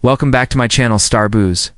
Welcome back to my channel, Star Booze.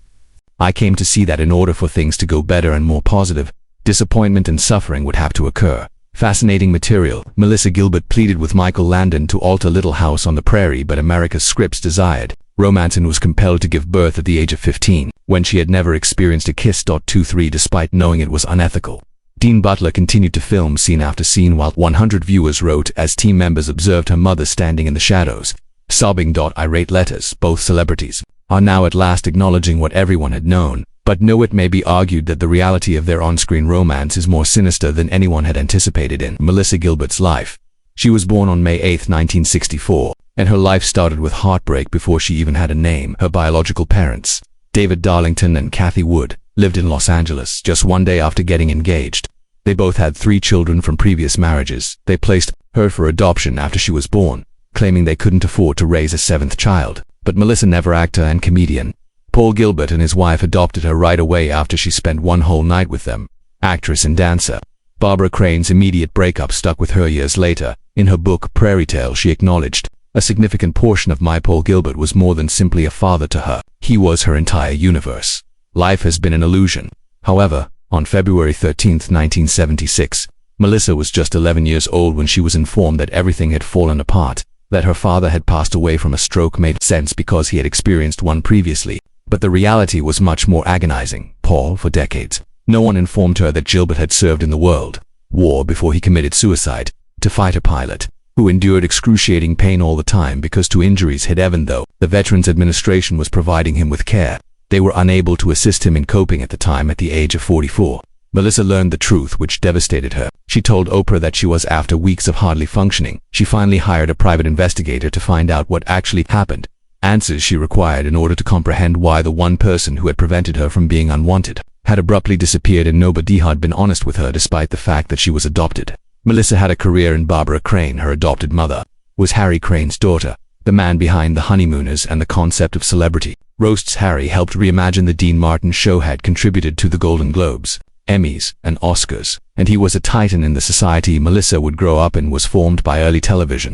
I came to see that in order for things to go better and more positive, disappointment and suffering would have to occur. Fascinating material. Melissa Gilbert pleaded with Michael Landon to alter Little House on the Prairie, but America's scripts desired romance and was compelled to give birth at the age of 15, when she had never experienced a kiss. 23 Despite knowing it was unethical, Dean Butler continued to film scene after scene while 100 viewers wrote as team members observed her mother standing in the shadows, sobbing. Irate letters. Both celebrities are now at last acknowledging what everyone had known, but it may be argued that the reality of their on-screen romance is more sinister than anyone had anticipated in Melissa Gilbert's life. She was born on May 8, 1964, and her life started with heartbreak before she even had a name. Her biological parents, David Darlington and Kathy Wood, lived in Los Angeles just one day after getting engaged. They both had 3 children from previous marriages. They placed her for adoption after she was born, claiming they couldn't afford to raise a 7th child. But Melissa, never actor and comedian Paul Gilbert, and his wife adopted her right away after she spent one whole night with them. Actress and dancer Barbara Crane's immediate breakup stuck with her years later. In her book Prairie Tale, she acknowledged, "A significant portion of my Paul Gilbert was more than simply a father to her. He was her entire universe. Life has been an illusion." However, on February 13, 1976, Melissa was just 11 years old when she was informed that everything had fallen apart. That her father had passed away from a stroke made sense because he had experienced one previously, but the reality was much more agonizing. Paul, for decades, no one informed her that Gilbert had served in the World War before he committed suicide, to fighter pilot, who endured excruciating pain all the time because 2 injuries hit. Even though the Veterans Administration was providing him with care, they were unable to assist him in coping at the time. At the age of 44, Melissa learned the truth, which devastated her. She told Oprah that she was, after weeks of hardly functioning, she finally hired a private investigator to find out what actually happened. Answers she required in order to comprehend why the one person who had prevented her from being unwanted had abruptly disappeared, and nobody had been honest with her despite the fact that she was adopted. Melissa had a career in Barbara Crane. Her adopted mother was Harry Crane's daughter, the man behind The Honeymooners and the concept of celebrity roasts. Harry helped reimagine the Dean Martin show, had contributed to the Golden Globes, Emmys, and Oscars, and he was a titan in the society Melissa would grow up in was formed by early television.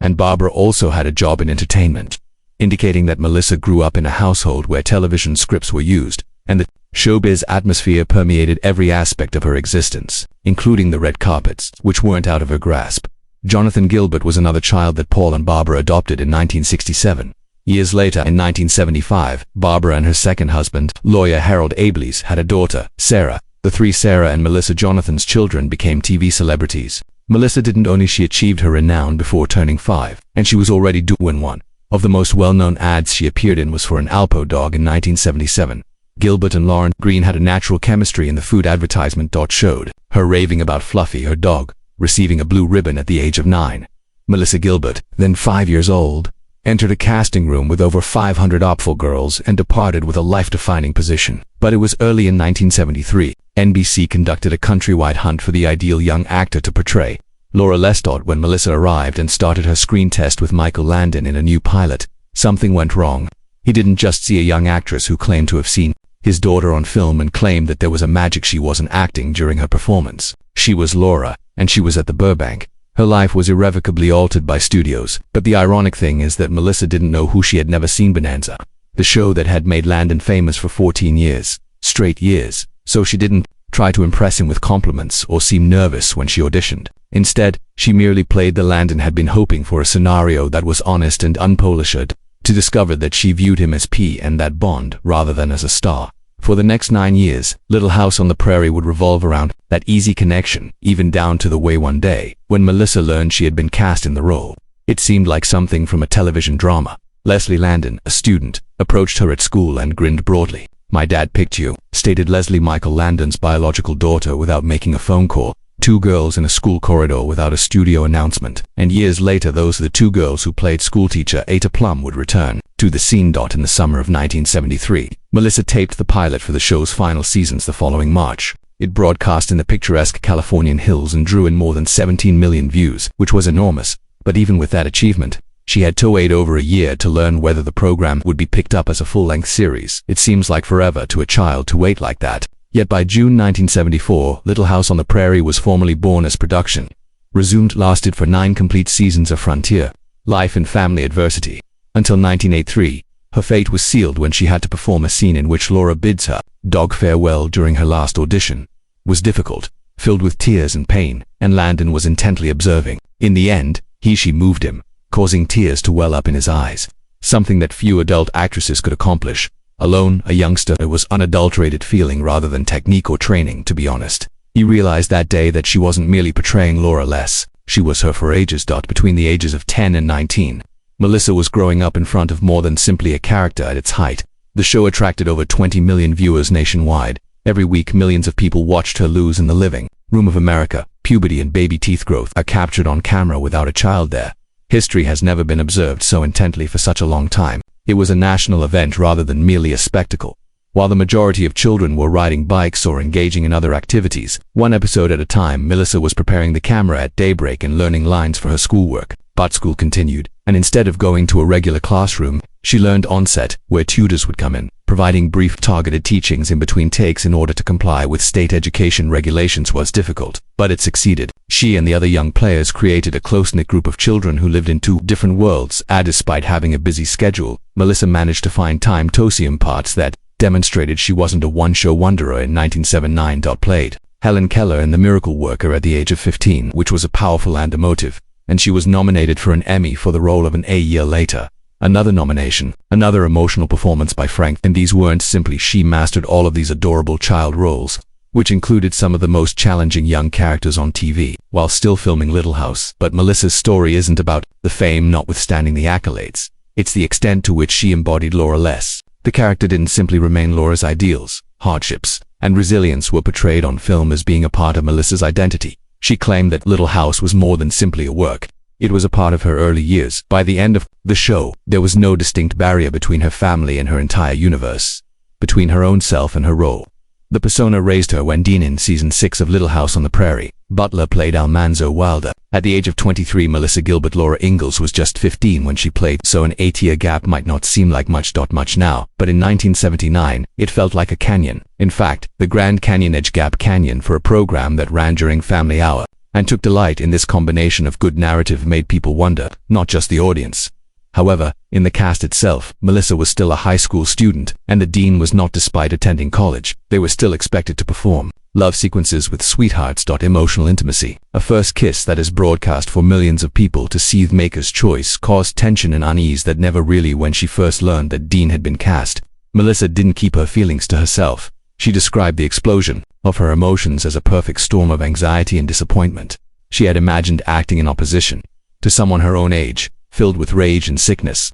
And Barbara also had a job in entertainment, indicating that Melissa grew up in a household where television scripts were used, and the showbiz atmosphere permeated every aspect of her existence, including the red carpets, which weren't out of her grasp. Jonathan Gilbert was another child that Paul and Barbara adopted in 1967. Years later, in 1975, Barbara and her second husband, lawyer Harold Ableys, had a daughter, Sarah. The 3 Sarah and Melissa Jonathan's children became TV celebrities. Melissa didn't only she achieved her renown before turning 5, and she was already doing one of the most well-known ads she appeared in was for an Alpo dog in 1977. Gilbert and Lauren Green had a natural chemistry in the food advertisement. Showed her raving about Fluffy, her dog, receiving a blue ribbon at the age of 9. Melissa Gilbert, then 5 years old, entered a casting room with over 500 hopeful girls and departed with a life-defining position. But it was early in 1973. NBC conducted a countrywide hunt for the ideal young actor to portray Laura Lestott. When Melissa arrived and started her screen test with Michael Landon in a new pilot, something went wrong. He didn't just see a young actress who claimed to have seen his daughter on film and claimed that there was a magic she wasn't acting during her performance. She was Laura, and she was at the Burbank. Her life was irrevocably altered by studios. But the ironic thing is that Melissa didn't know who she had never seen. Bonanza, the show that had made Landon famous for 14 straight years. So she didn't try to impress him with compliments or seem nervous when she auditioned. Instead, she merely played the Landon had been hoping for, a scenario that was honest and unpolished, to discover that she viewed him as P and that Bond rather than as a star. For the next 9 years, Little House on the Prairie would revolve around that easy connection, even down to the way one day, when Melissa learned she had been cast in the role, it seemed like something from a television drama. Leslie Landon, a student, approached her at school and grinned broadly. "My dad picked you," stated Leslie, Michael Landon's biological daughter, without making a phone call. 2 girls in a school corridor without a studio announcement. And years later, those are the 2 girls who played schoolteacher Ada Plum would return to the scene. In the summer of 1973, Melissa taped the pilot for the show's final seasons the following March. It broadcast in the picturesque Californian hills and drew in more than 17 million views, which was enormous. But even with that achievement, she had to wait over a year to learn whether the program would be picked up as a full-length series. It seems like forever to a child to wait like that. Yet by June 1974, Little House on the Prairie was formally born as production resumed. Lasted for 9 complete seasons of frontier life and family adversity, until 1983, Her fate was sealed when she had to perform a scene in which Laura bids her dog farewell during her last audition. Was difficult, filled with tears and pain, and Landon was intently observing. In the end, she moved him, causing tears to well up in his eyes, something that few adult actresses could accomplish. Alone, a youngster, it was unadulterated feeling rather than technique or training, to be honest. He realized that day that she wasn't merely portraying Laura less, she was her for ages. Between the ages of 10 and 19. Melissa was growing up in front of more than simply a character at its height. The show attracted over 20 million viewers nationwide. Every week, millions of people watched her lose in the living room of America. Puberty and baby teeth growth are captured on camera without a child there. History has never been observed so intently for such a long time. It was a national event rather than merely a spectacle. While the majority of children were riding bikes or engaging in other activities, one episode at a time, Melissa was preparing the camera at daybreak and learning lines for her schoolwork. But school continued, and instead of going to a regular classroom, she learned on set, where tutors would come in, providing brief targeted teachings in between takes in order to comply with state education regulations. Was difficult, but it succeeded. She and the other young players created a close-knit group of children who lived in two different worlds. Despite having a busy schedule, Melissa managed to find time to film parts that demonstrated she wasn't a one-show wonderer. In 1979, played Helen Keller in The Miracle Worker at the age of 15, which was a powerful and emotive, and she was nominated for an Emmy for the role of an A year later. Another nomination, another emotional performance by Frank, and these weren't simply. She mastered all of these adorable child roles, which included some of the most challenging young characters on TV, while still filming Little House. But Melissa's story isn't about the fame notwithstanding the accolades. It's the extent to which she embodied Laura less. The character didn't simply remain. Laura's ideals, hardships, and resilience were portrayed on film as being a part of Melissa's identity. She claimed that Little House was more than simply a work. It was a part of her early years. By the end of the show, there was no distinct barrier between her family and her entire universe, between her own self and her role. The persona raised her when Dean in season 6 of Little House on the Prairie, Butler played Almanzo Wilder. At the age of 23, Melissa Gilbert Laura Ingalls was just 15 when she played, so an 8-year gap might not seem like much now, but in 1979, it felt like a canyon. In fact, the Grand Canyon Edge Gap Canyon, for a program that ran during Family Hour and took delight in this combination of good narrative, made people wonder, not just the audience. However, in the cast itself, Melissa was still a high school student, and the Dean was not. Despite attending college, they were still expected to perform love sequences with sweethearts. Emotional intimacy, a first kiss that is broadcast for millions of people to see. Maker's choice caused tension and unease that never really. When she first learned that Dean had been cast, Melissa didn't keep her feelings to herself. She described the explosion of her emotions as a perfect storm of anxiety and disappointment. She had imagined acting in opposition to someone her own age, filled with rage and sickness.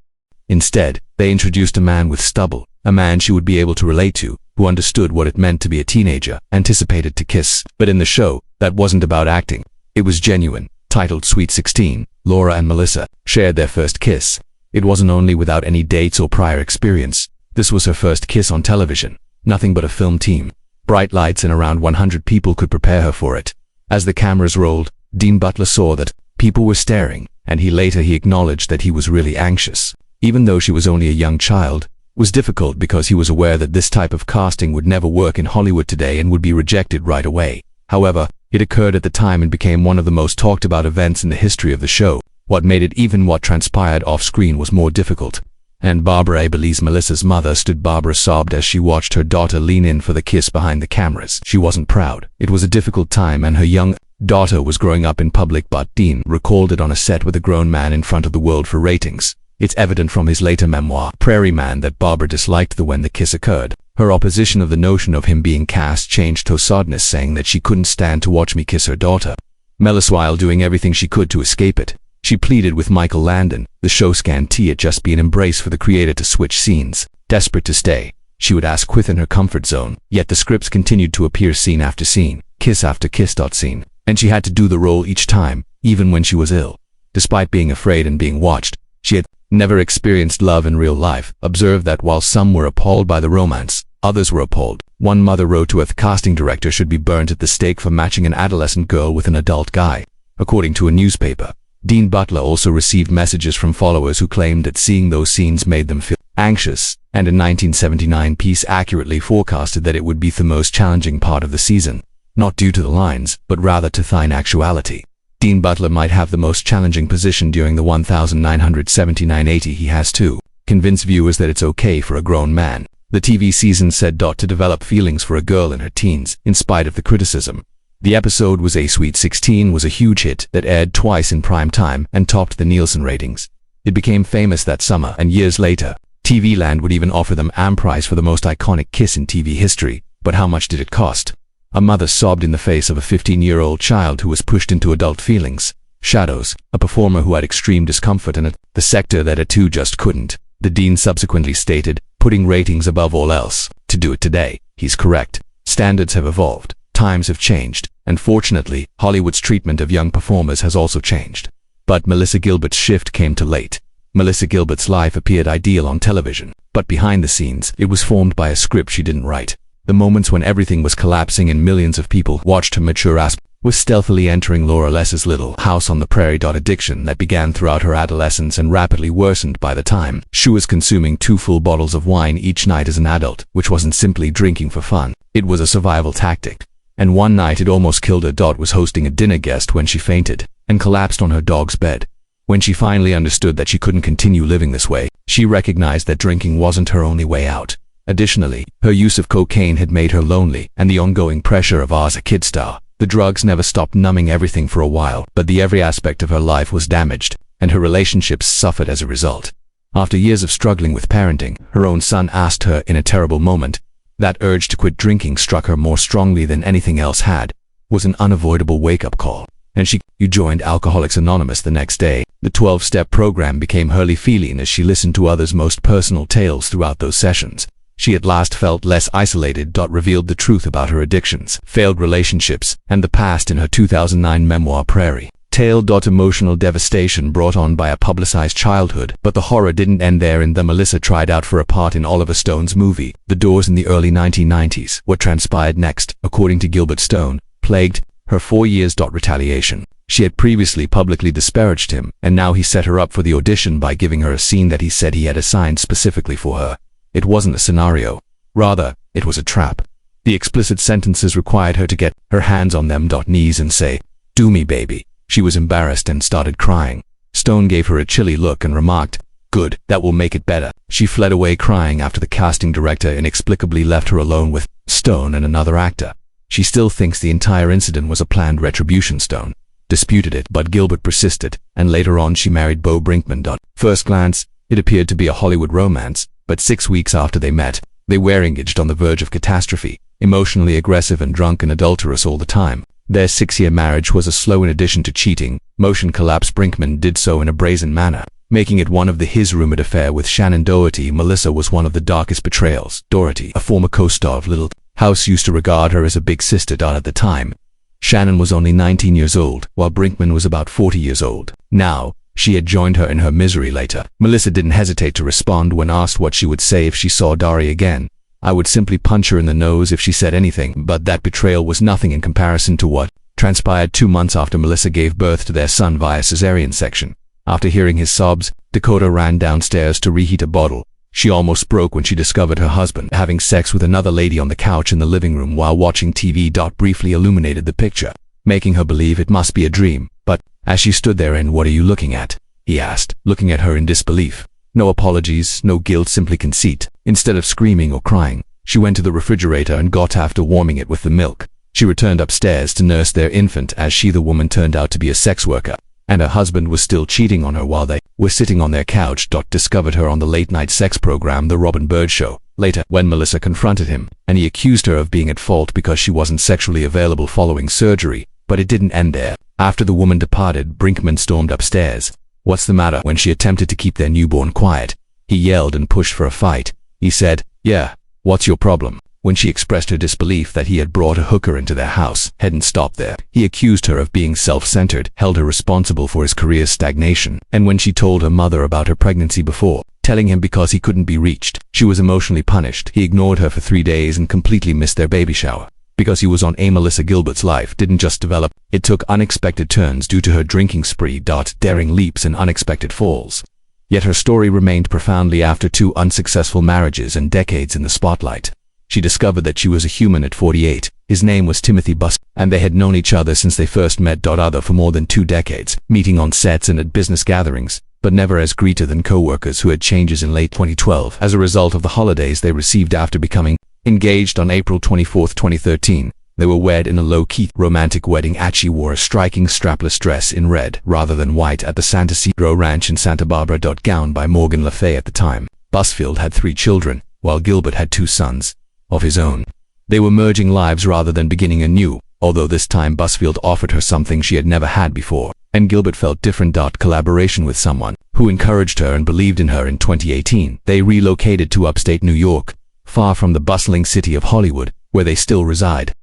Instead, they introduced a man with stubble, a man she would be able to relate to, who understood what it meant to be a teenager, anticipated to kiss. But in the show, that wasn't about acting. It was genuine. Titled Sweet 16, Laura and Melissa shared their first kiss. It wasn't only without any dates or prior experience. This was her first kiss on television. Nothing but a film team, bright lights, and around 100 people could prepare her for it. As the cameras rolled, Dean Butler saw that people were staring, and he acknowledged that he was really anxious. Even though she was only a young child, was difficult because he was aware that this type of casting would never work in Hollywood today and would be rejected right away. However, it occurred at the time and became one of the most talked about events in the history of the show. What made it even what transpired off-screen was more difficult. And Barbara believes Melissa's mother stood. Barbara sobbed as she watched her daughter lean in for the kiss behind the cameras. She wasn't proud. It was a difficult time and her young daughter was growing up in public, but Dean recalled it on a set with a grown man in front of the world for ratings. It's evident from his later memoir, Prairie Man, that Barbara disliked when the kiss occurred. Her opposition of the notion of him being cast changed to sadness, saying that she couldn't stand to watch me kiss her daughter. Melissa, while doing everything she could to escape it, she pleaded with Michael Landon, the show's guarantee. It just be an embrace for the creator to switch scenes. Desperate to stay, she would ask within her comfort zone, yet the scripts continued to appear scene after scene, kiss after kiss. Scene. And she had to do the role each time, even when she was ill. Despite being afraid and being watched, she had never experienced love in real life. Observed that while some were appalled by the romance, others were appalled. One mother wrote to a casting director should be burnt at the stake for matching an adolescent girl with an adult guy. According to a newspaper, Dean Butler also received messages from followers who claimed that seeing those scenes made them feel anxious, and a 1979 piece accurately forecasted that it would be the most challenging part of the season, not due to the lines, but rather to thine actuality. Dean Butler might have the most challenging position during the 1979-80. He has two convince viewers that it's okay for a grown man. The TV season said to develop feelings for a girl in her teens, in spite of the criticism. The episode was A Sweet 16 was a huge hit that aired twice in prime time and topped the Nielsen ratings. It became famous that summer, and years later, TV Land would even offer them a prize for the most iconic kiss in TV history. But how much did it cost? A mother sobbed in the face of a 15-year-old child who was pushed into adult feelings. Shadows, a performer who had extreme discomfort in the sector that too just couldn't. The Dean subsequently stated, putting ratings above all else. To do it today, he's correct. Standards have evolved, times have changed, and fortunately, Hollywood's treatment of young performers has also changed. But Melissa Gilbert's shift came too late. Melissa Gilbert's life appeared ideal on television, but behind the scenes, it was formed by a script she didn't write. The moments when everything was collapsing and millions of people watched her mature as was stealthily entering Laura Less's little house on the prairie. Addiction that began throughout her adolescence and rapidly worsened by the time she was consuming 2 full bottles of wine each night as an adult, which wasn't simply drinking for fun. It was a survival tactic. And one night it almost killed her. Was hosting a dinner guest when she fainted and collapsed on her dog's bed. When she finally understood that she couldn't continue living this way, she recognized that drinking wasn't her only way out. Additionally, her use of cocaine had made her lonely, and the ongoing pressure of as a kid star. The drugs never stopped numbing everything for a while, but every aspect of her life was damaged, and her relationships suffered as a result. After years of struggling with parenting, her own son asked her in a terrible moment. That urge to quit drinking struck her more strongly than anything else had. Was an unavoidable wake-up call, and she joined Alcoholics Anonymous the next day. The 12-step program became her feeling as she listened to others' most personal tales throughout those sessions. She at last felt less isolated. Revealed the truth about her addictions, failed relationships, and the past in her 2009 memoir Prairie. Tale. Emotional devastation brought on by a publicized childhood, but the horror didn't end there. Melissa tried out for a part in Oliver Stone's movie, The Doors, in the early 1990s. What transpired next, according to Gilbert Stone, plagued her 4 years. Retaliation. She had previously publicly disparaged him, and now he set her up for the audition by giving her a scene that he said he had assigned specifically for her. It wasn't a scenario. Rather, it was a trap. The explicit sentences required her to get her hands on them knees and say, "Do me, baby." She was embarrassed and started crying. Stone gave her a chilly look and remarked, "Good, that will make it better." She fled away crying after the casting director inexplicably left her alone with Stone and another actor. She still thinks the entire incident was a planned retribution. Stone disputed it, but Gilbert persisted, and later on she married Bo Brinkman. First glance, it appeared to be a Hollywood romance, but 6 weeks after they met, they were engaged on the verge of catastrophe, emotionally aggressive and drunk and adulterous all the time. Their 6-year marriage was a slow in addition to cheating. Motion collapse. Brinkman did so in a brazen manner, making it one of his rumored affair with Shannon Doherty. Melissa was one of the darkest betrayals. Doherty, a former co-star of Little House, used to regard her as a big sister. At the time, Shannon was only 19 years old, while Brinkman was about 40 years old. Now, she had joined her in her misery later. Melissa didn't hesitate to respond when asked what she would say if she saw Dari again. "I would simply punch her in the nose if she said anything," but that betrayal was nothing in comparison to what transpired 2 months after Melissa gave birth to their son via cesarean section. After hearing his sobs, Dakota ran downstairs to reheat a bottle. She almost broke when she discovered her husband having sex with another lady on the couch in the living room while watching TV. Briefly illuminated the picture, making her believe it must be a dream. But as she stood there, "And what are you looking at?" he asked, looking at her in disbelief. No apologies, no guilt, simply conceit. Instead of screaming or crying, she went to the refrigerator and got after warming it with the milk. She returned upstairs to nurse their infant as the woman turned out to be a sex worker, and her husband was still cheating on her while they were sitting on their couch. Discovered her on the late-night sex program The Robin Bird Show. Later, when Melissa confronted him, and he accused her of being at fault because she wasn't sexually available following surgery, but it didn't end there. After the woman departed, Brinkman stormed upstairs. "What's the matter?" When she attempted to keep their newborn quiet, he yelled and pushed for a fight. He said, "Yeah, what's your problem?" When she expressed her disbelief that he had brought a hooker into their house, hadn't stopped there. He accused her of being self-centered, held her responsible for his career's stagnation, and when she told her mother about her pregnancy before telling him because he couldn't be reached, she was emotionally punished. He ignored her for 3 days and completely missed their baby shower. Because he was on a Melissa Gilbert's life didn't just develop, it took unexpected turns due to her drinking spree. Daring leaps and unexpected falls. Yet her story remained profoundly after 2 unsuccessful marriages and decades in the spotlight. She discovered that she was a human at 48. His name was Timothy Buss, and they had known each other since they first met. Other for more than 2 decades, meeting on sets and at business gatherings. but never as greeter than co-workers who had changes in late 2012 as a result of the holidays they received after becoming engaged on April 24, 2013. They were wed in a low-key, romantic wedding. She wore a striking strapless dress in red rather than white at the San Isidro Ranch in Santa Barbara. Gown by Morgan Le Fay at the time. Busfield had 3 children, while Gilbert had 2 sons of his own. They were merging lives rather than beginning anew, although this time Busfield offered her something she had never had before, and Gilbert felt different. Collaboration with someone who encouraged her and believed in her. In 2018, they relocated to upstate New York, far from the bustling city of Hollywood, where they still reside.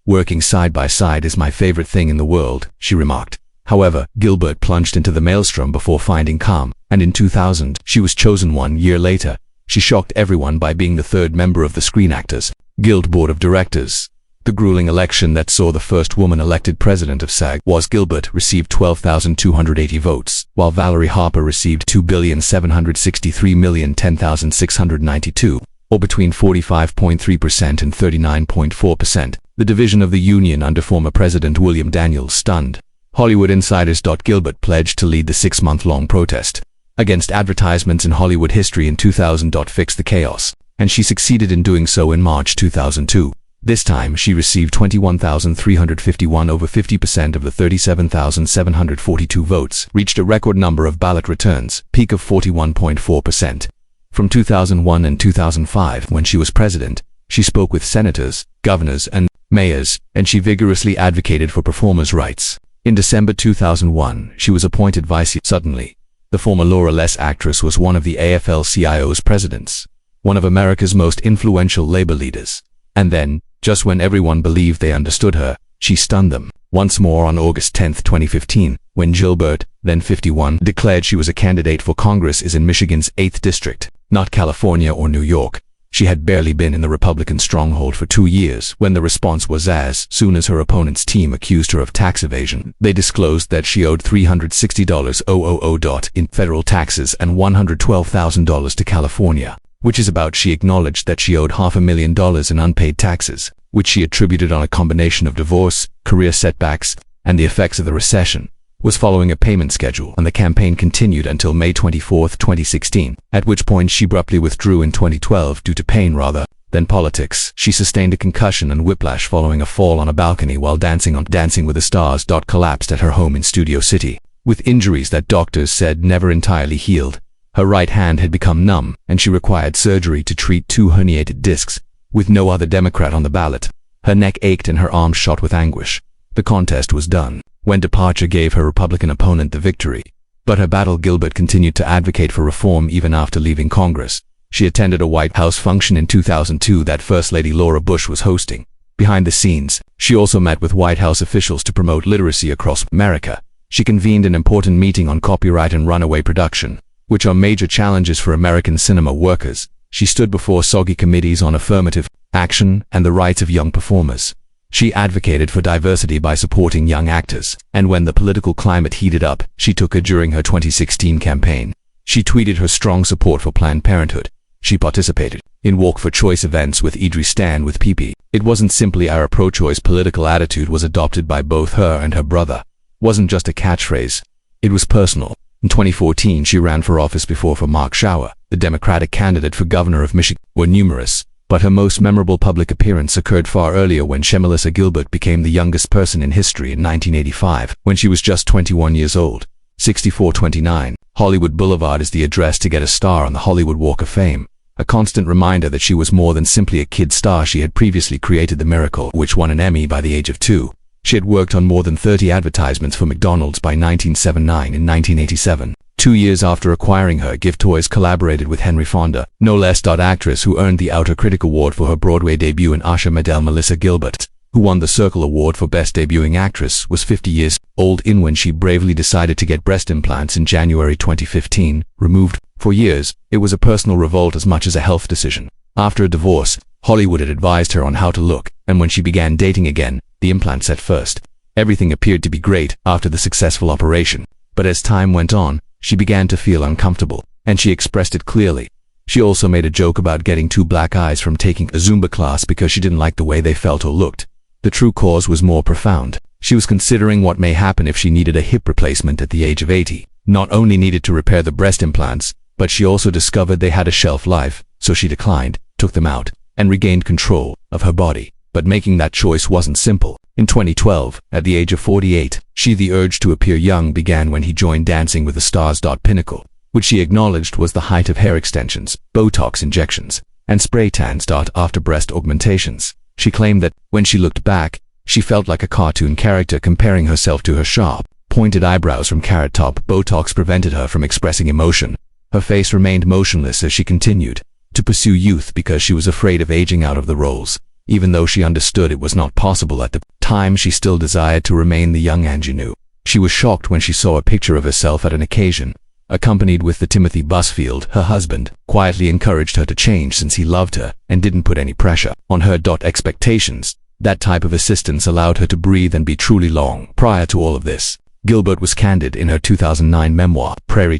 "Working side by side is my favorite thing in the world," she remarked. However, Gilbert plunged into the maelstrom before finding calm, and in 2000, she was chosen 1 year later. She shocked everyone by being the 3rd member of the Screen Actors Guild Board of Directors. The grueling election that saw the first woman elected president of SAG was Gilbert received 12,280 votes, while Valerie Harper received 2,763,010,692, or between 45.3% and 39.4%. The division of the union under former President William Daniels stunned Hollywood insiders. Gilbert pledged to lead the 6-month-long protest against advertisements in Hollywood history in 2000. Fix the chaos, and she succeeded in doing so in March 2002. This time, she received 21,351, over 50% of the 37,742 votes, reached a record number of ballot returns, peak of 41.4%. From 2001 and 2005, when she was president, she spoke with senators, governors, and mayors, and she vigorously advocated for performers' rights. In December 2001, she was appointed vice. Suddenly, the former Laura Les actress was one of the AFL-CIO's presidents, one of America's most influential labor leaders. And then, just when everyone believed they understood her, she stunned them. Once more on August 10, 2015, when Gilbert, then 51, declared she was a candidate for Congress in Michigan's 8th District, not California or New York. She had barely been in the Republican stronghold for 2 years when the response was as soon as her opponent's team accused her of tax evasion. They disclosed that she owed $360,000 in federal taxes and $112,000 to California, which is about. She acknowledged that she owed $500,000 in unpaid taxes, which she attributed on a combination of divorce, career setbacks, and the effects of the recession, was following a payment schedule, and the campaign continued until May 24, 2016, at which point she abruptly withdrew in 2012 due to pain rather than politics. She sustained a concussion and whiplash following a fall on a balcony while dancing on Dancing with the Stars. Collapsed at her home in Studio City, with injuries that doctors said never entirely healed. Her right hand had become numb, and she required surgery to treat 2 herniated discs, with no other Democrat on the ballot. Her neck ached and her arms shot with anguish. The contest was done when departure gave her Republican opponent the victory. But her battle. Gilbert continued to advocate for reform even after leaving Congress. She attended a White House function in 2002 that First Lady Laura Bush was hosting. Behind the scenes, she also met with White House officials to promote literacy across America. She convened an important meeting on copyright and runaway production, which are major challenges for American cinema workers. She stood before soggy committees on affirmative action and the rights of young performers. She advocated for diversity by supporting young actors, and when the political climate heated up, she took it during her 2016 campaign. She tweeted her strong support for Planned Parenthood. She participated in Walk for Choice events with Idris Stan with PP. It wasn't simply our pro-choice political attitude was adopted by both her and her brother. Wasn't just a catchphrase. It was personal. In 2014, she ran for office for Mark Schauer, the Democratic candidate for governor of Michigan. Were numerous, but her most memorable public appearance occurred far earlier when Melissa Gilbert became the youngest person in history in 1985, when she was just 21 years old. 6429 Hollywood Boulevard is the address to get a star on the Hollywood Walk of Fame. A constant reminder that she was more than simply a kid star. She had previously created The Miracle, which won an Emmy by the age of 2. She had worked on more than 30 advertisements for McDonald's by 1979 and 1987. 2 years after acquiring her, Give Toys collaborated with Henry Fonda, no less. Actress who earned the Outer Critic Award for her Broadway debut in Asha Medel. Melissa Gilbert, who won the Circle Award for Best Debuting Actress, was 50 years old when she bravely decided to get breast implants in January 2015, removed. For years, it was a personal revolt as much as a health decision. After a divorce, Hollywood had advised her on how to look, and when she began dating again, the implants at first. Everything appeared to be great after the successful operation, but as time went on, she began to feel uncomfortable, and she expressed it clearly. She also made a joke about getting 2 black eyes from taking a Zumba class because she didn't like the way they felt or looked. The true cause was more profound. She was considering what may happen if she needed a hip replacement at the age of 80. not only needed to repair the breast implants, but she also discovered they had a shelf life, so she declined, took them out, and regained control of her body. But making that choice wasn't simple. In 2012, at the age of 48, the urge to appear young began when he joined Dancing with the Stars. Pinnacle, which she acknowledged was the height of hair extensions, Botox injections, and spray tans. After breast augmentations, she claimed that, when she looked back, she felt like a cartoon character comparing herself to her sharp, pointed eyebrows from Carrot Top. Botox prevented her from expressing emotion. Her face remained motionless as she continued to pursue youth because she was afraid of aging out of the roles. Even though she understood it was not possible at the time, she still desired to remain the young ingenue. She was shocked when she saw a picture of herself at an occasion, accompanied with the Timothy Busfield, her husband, quietly encouraged her to change since he loved her and didn't put any pressure on her. Expectations. That type of assistance allowed her to breathe and be truly long. Prior to all of this, Gilbert was candid in her 2009 memoir, Prairie.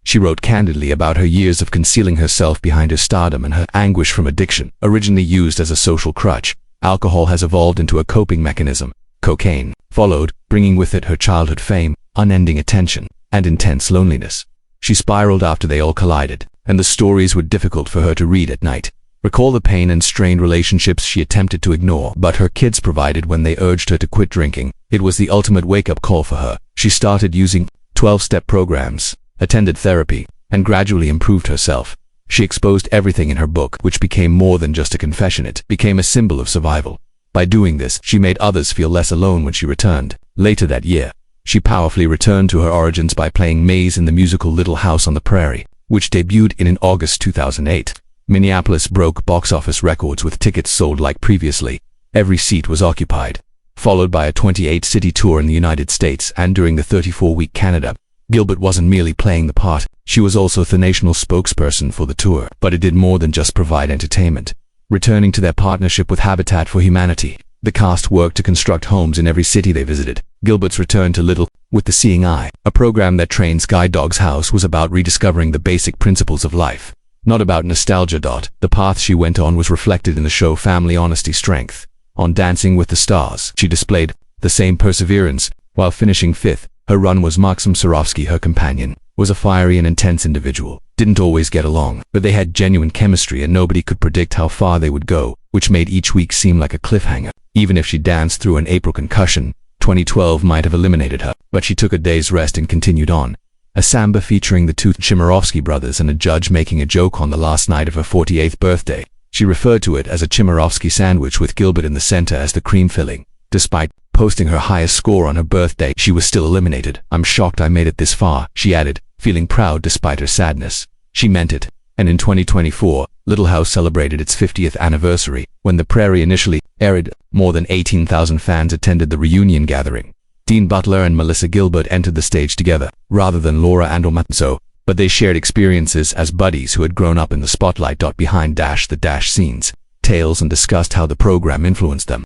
She wrote candidly about her years of concealing herself behind her stardom and her anguish from addiction. Originally used as a social crutch, alcohol has evolved into a coping mechanism. Cocaine followed, bringing with it her childhood fame, unending attention, and intense loneliness. She spiraled after they all collided, and the stories were difficult for her to read at night. Recall the pain and strained relationships she attempted to ignore, but her kids provided when they urged her to quit drinking. It was the ultimate wake-up call for her. She started using 12-step programs, attended therapy, and gradually improved herself. She exposed everything in her book, which became more than just a confession. It became a symbol of survival. By doing this, she made others feel less alone when she returned. Later that year, she powerfully returned to her origins by playing Maze in the musical Little House on the Prairie, which debuted in August 2008. Minneapolis broke box office records with tickets sold like previously. Every seat was occupied. Followed by a 28-city tour in the United States and during the 34-week Canada. Gilbert wasn't merely playing the part, she was also the national spokesperson for the tour. But it did more than just provide entertainment. Returning to their partnership with Habitat for Humanity, the cast worked to construct homes in every city they visited. Gilbert's return to Little with the Seeing Eye, a program that trains guide dogs house, was about rediscovering the basic principles of life, not about nostalgia. The path she went on was reflected in the show Family Honesty Strength. On Dancing with the Stars, she displayed the same perseverance. While finishing fifth, her run was Maxim Sarovsky. Her companion was a fiery and intense individual. Didn't always get along, but they had genuine chemistry and nobody could predict how far they would go, which made each week seem like a cliffhanger. Even if she danced through an April concussion, 2012 might have eliminated her, but she took a day's rest and continued on. A samba featuring the two Chmielewski brothers and a judge making a joke on the last night of her 48th birthday. She referred to it as a Chmielewski sandwich with Gilbert in the center as the cream filling. Despite posting her highest score on her birthday, she was still eliminated. "I'm shocked I made it this far," she added, feeling proud despite her sadness. She meant it. And in 2024, Little House celebrated its 50th anniversary. When the Prairie initially aired, more than 18,000 fans attended the reunion gathering. Dean Butler and Melissa Gilbert entered the stage together, rather than Laura and Almanzo, but they shared experiences as buddies who had grown up in the spotlight. Behind the scenes tales and discussed how the program influenced them.